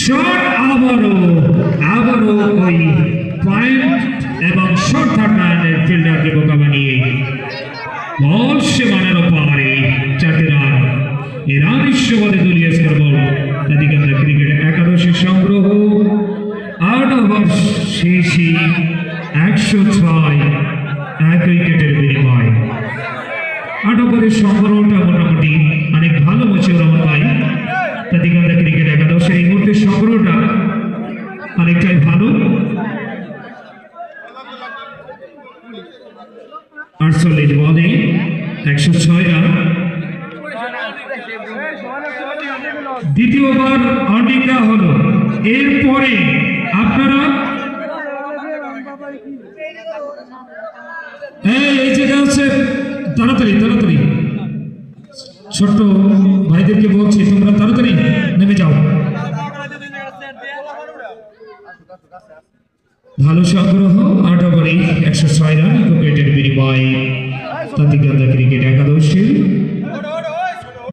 Shot আবারও ওই point এবং শট থার্ড ফিল্ডারকে বোকা বানিয়ে বল সীমানার ওপারে 4 রান। এই রান বিশ্ববাদে দলীয় স্কোরবোর্ড। এদিকে আমরা ক্রিকেট একাদশী সংগ্রহ 8 ওভার শেষে 106 1 উইকেটের বিনিময়। 8 ওভারের সংগ্রহটা মোটামুটি অনেক ভালো মশিউর রহমান ভাই। এদিকে আমরা ক্রিকেট একাদশী এই মুহূর্তে সংগ্রহটা অনেকটাই ভালো। 48 বলে 106 রান। দ্বিতীয় ওভার আর্নিং দেওয়া হলো। এরপরে আপনারা এই জায়গা আছে, তাড়াতাড়ি ছোট্ট ভাইদেরকে বলছি তোমরা তাড়াতাড়ি নেমে যাও। ভালো সংগ্রহ 8 ওভারে 106 রান উইকেটের বিনিময়। তাতে ক্রিকেট একাদশী